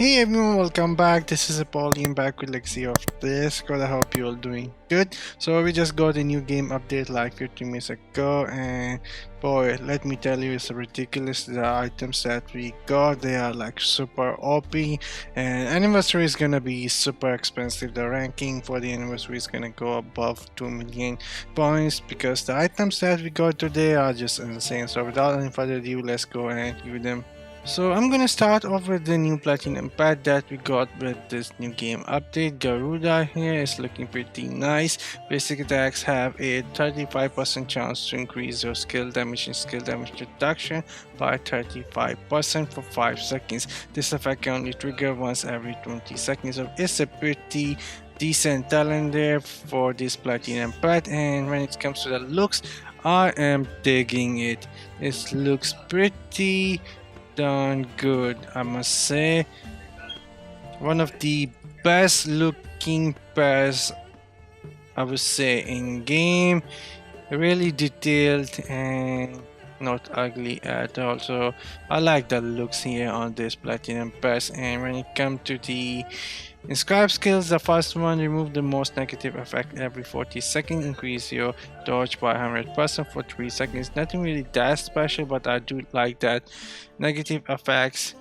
Hey everyone, welcome back. This is Apollyon back with Lexi of this. God, I hope you all doing good. So we just got a new game update like 15 minutes ago, and boy, let me tell you, it's ridiculous. The items that we got, they are like super OP, and anniversary is gonna be super expensive. The ranking for the anniversary is gonna go above 2 million points because the items that we got today are just insane. So without any further ado, let's go and view them. So I'm gonna start off with the new platinum pad that we got with this new game update. Garuda here is looking pretty nice. Basic attacks have a 35% chance to increase your skill damage and skill damage reduction by 35% for 5 seconds. This effect can only trigger once every 20 seconds, so it's a pretty decent talent there for this platinum pad. And when it comes to the looks, I am digging it. It looks pretty darn good, I must say. One of the best looking pairs, I would say, in game. Really detailed and not ugly at all, so I like the looks here on this platinum pass. And when it comes to the inscribe skills, the first one, remove the most negative effect every 40 seconds, increase your dodge by 100% for 3 seconds. Nothing really that special, but I do like that negative effects,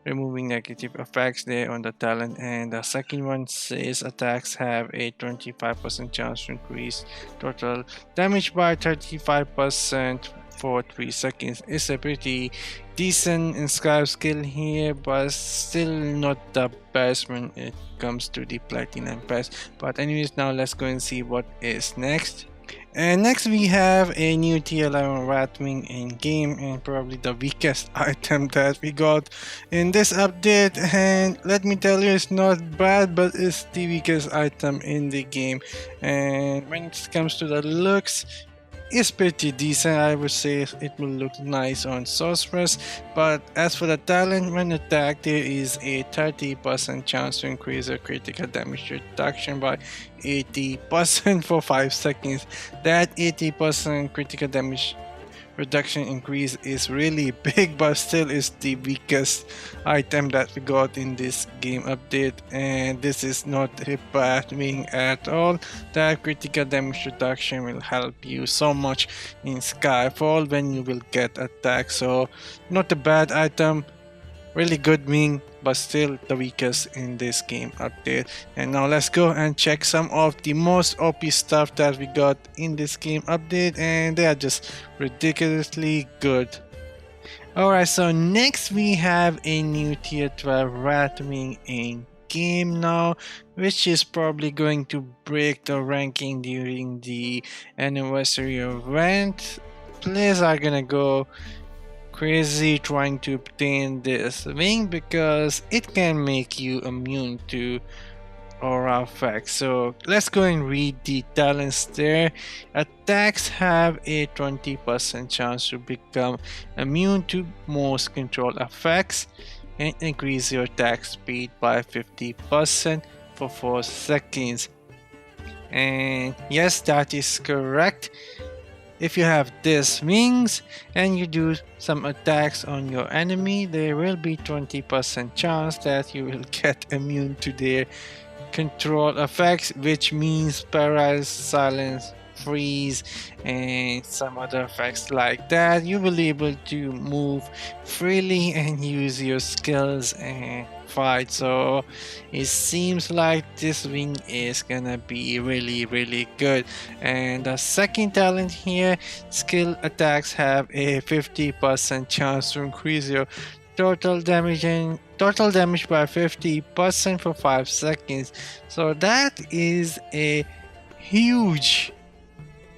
removing negative effects there on the talent. And the second one says attacks have a 25% chance to increase total damage by 35% for 3 seconds. It's a pretty decent inscribe skill here, but still not the best when it comes to the platinum pass. But anyways, now let's go and see what is next. And next we have a new tier 11 Wrathwing in game, and probably the weakest item that we got in this update. And let me tell you, it's not bad, but it's the weakest item in the game. And when it comes to the looks, it's pretty decent. I would say it will look nice on sorceress, but as for the talent, when attacked, there is a 30% chance to increase your critical damage reduction by 80% for 5 seconds. That 80% critical damage reduction increase is really big, but still is the weakest item that we got in this game update. And this is not a bad wing at all. That critical damage reduction will help you so much in Skyfall when you will get attacked. So not a bad item, really good wing, but still the weakest in this game update. And now let's go and check some of the most OP stuff that we got in this game update, and they are just ridiculously good. Alright, so next we have a new tier 12 Wrathwing in game now, which is probably going to break the ranking during the anniversary event. Players are gonna go crazy trying to obtain this wing because it can make you immune to aura effects. So let's go and read the talents there. Attacks have a 20% chance to become immune to most control effects, and increase your attack speed by 50% for 4 seconds. And yes, that is correct. If you have these wings and you do some attacks on your enemy, there will be 20% chance that you will get immune to their control effects, which means paralyze, silence, freeze, and some other effects like that. You will be able to move freely and use your skills and fight. So it seems like this wing is gonna be really good. And the second talent here, skill attacks have a 50% chance to increase your total damage by 50% for 5 seconds. So that is a huge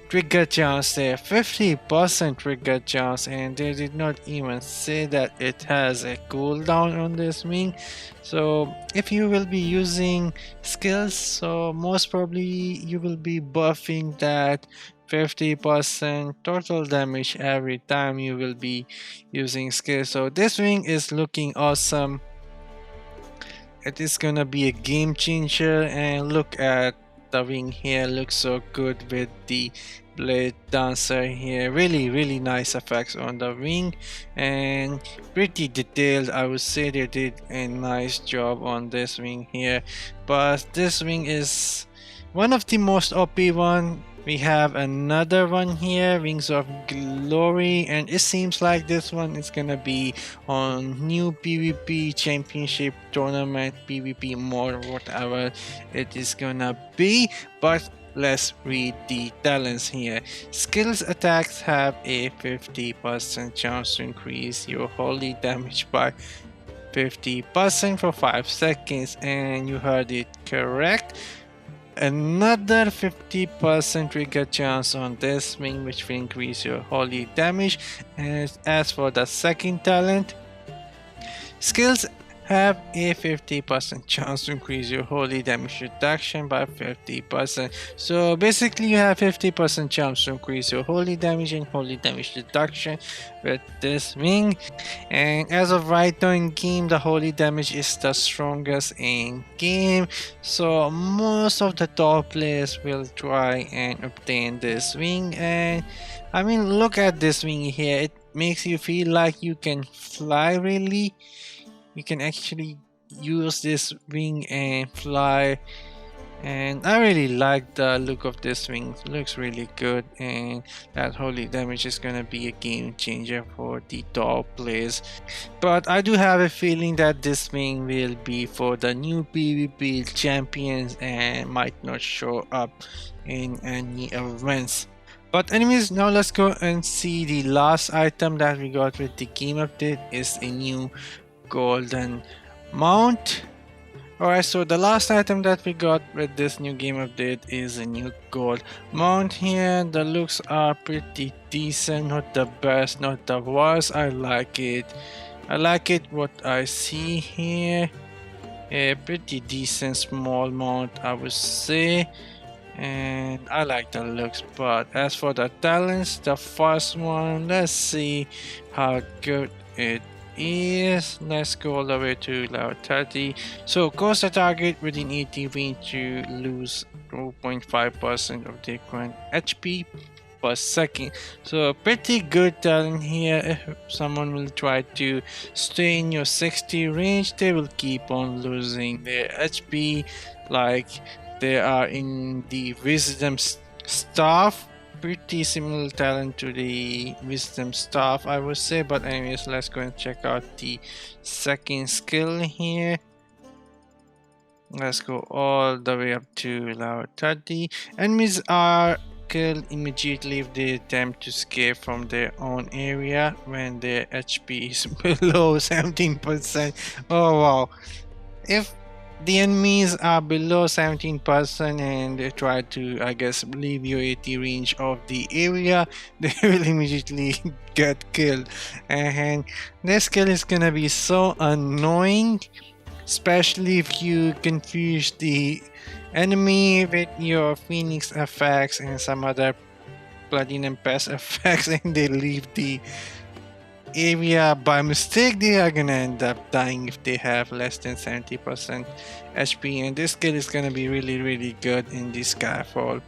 trigger chance there, 50% trigger chance, and they did not even say that it has a cooldown on this wing. So if you will be using skills, so most probably you will be buffing that 50% total damage every time you will be using skills. So this wing is looking awesome. It is gonna be a game changer, and look at the wing here looks so good with the blade dancer here. Really nice effects on the wing and pretty detailed. I would say they did a nice job on this wing here, but this wing is one of the most OP one. We have another one here, Wings of Glory, and it seems like this one is gonna be on new PvP championship tournament, PvP mode, whatever it is gonna be. But let's read the talents here. Skills attacks have a 50% chance to increase your holy damage by 50% for 5 seconds, and you heard it correct. Another 50% trigger chance on this wing, which will increase your holy damage. And as for the second talent, skills have a 50% chance to increase your holy damage reduction by 50%. So basically you have 50% chance to increase your holy damage and holy damage reduction with this wing. And as of right now in game, the holy damage is the strongest in game, so most of the top players will try and obtain this wing. And I mean, look at this wing here, it makes you feel like you can fly. Really, you can actually use this wing and fly, and I really like the look of this wing. It looks really good, and that holy damage is gonna be a game changer for the top players. But I do have a feeling that this wing will be for the new PvP champions and might not show up in any events. But anyways, now let's go and see the last item that we got with the game update is a new golden mount. Alright, so the last item that we got with this new game update is a new gold mount here. The looks are pretty decent, not the best, not the worst. I like it. I like it what I see here. A pretty decent small mount, I would say, and I like the looks. But as for the talents, the first one, let's see how good it is. Let's go all the way to level 30. So cause the target within 80 range to lose 0.5% of their current HP per second. So pretty good talent here. If someone will try to stay in your 60 range, they will keep on losing their HP like they are in the wisdom staff. Pretty similar talent to the wisdom staff, I would say. But anyways, let's go and check out the second skill here. Let's go all the way up to level 30. Enemies are killed immediately if they attempt to escape from their own area when their HP is below 17%. Oh wow, if the enemies are below 17% and they try to, I guess, leave your 80 range of the area, they will immediately get killed. And this skill is gonna be so annoying, especially if you confuse the enemy with your Phoenix effects and some other Platinum Pass effects and they leave the area by mistake. They are gonna end up dying if they have less than 70% HP, and this skill is gonna be really good in the Skyfall.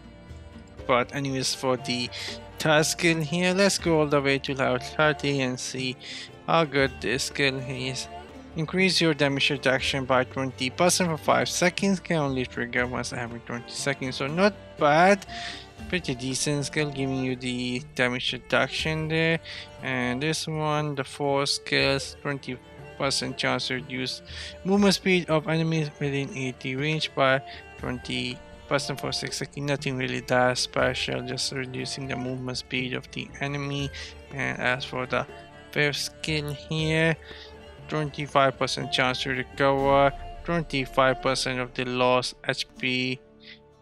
But anyways, for the third skill here, let's go all the way to level 30 and see how good this skill is. Increase your damage reduction by 20% for 5 seconds, can only trigger once every 20 seconds, so not bad. Pretty decent skill, giving you the damage reduction there. And this one, the 4 skills, 20% chance to reduce movement speed of enemies within 80 range by 20% for 6 seconds. Nothing really that special, just reducing the movement speed of the enemy. And as for the 5th skill here, 25% chance to recover 25% of the lost HP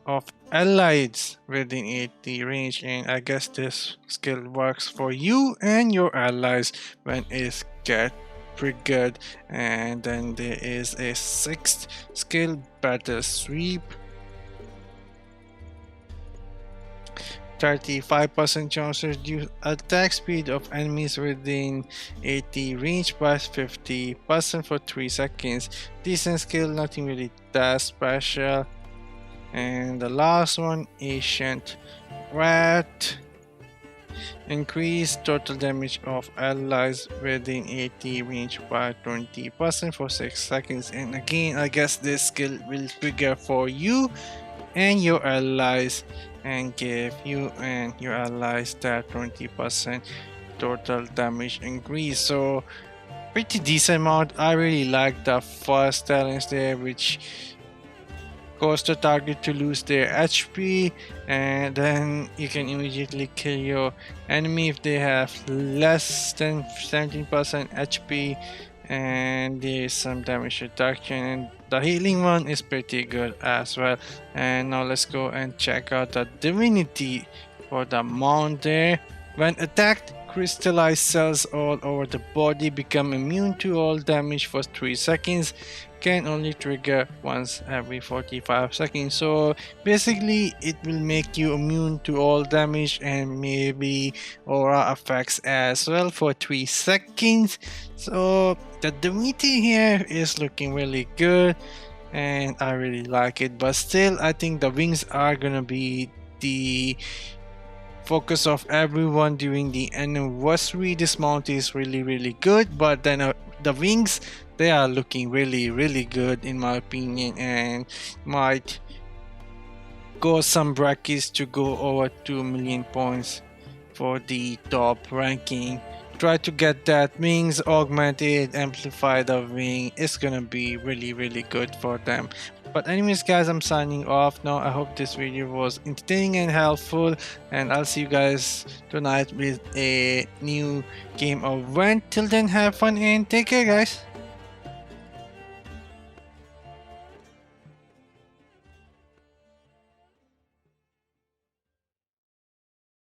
of allies within 80 range. And I guess this skill works for you and your allies when it's get triggered. And then there is a 6th skill, Battle Sweep. 35% chance to reduce attack speed of enemies within 80 range by 50% for 3 seconds. Decent skill, nothing really that special. And the last one, Ancient Wrath. Increase total damage of allies within 80 range by 20% for 6 seconds. And again, I guess this skill will trigger for you and your allies and give you and your allies that 20% total damage increase. So pretty decent amount. I really like the first talents there, which cause the target to lose their HP, and then you can immediately kill your enemy if they have less than 17% HP, and there is some damage reduction, and the healing one is pretty good as well. And now let's go and check out the divinity for the mount there. When attacked, crystallized cells all over the body become immune to all damage for 3 seconds. Can only trigger once every 45 seconds. So basically it will make you immune to all damage and maybe aura effects as well for 3 seconds. So the divinity here is looking really good and I really like it, but still I think the wings are gonna be the focus of everyone during the anniversary. This mount is really good, but then the wings, they are looking really good in my opinion, and might cause some brackets to go over 2 million points for the top ranking. Try to get that wings augmented, amplify the wing. It's gonna be really good for them. But anyways guys, I'm signing off now. I hope this video was entertaining and helpful, and I'll see you guys tonight with a new game event. Till then, have fun and take care guys.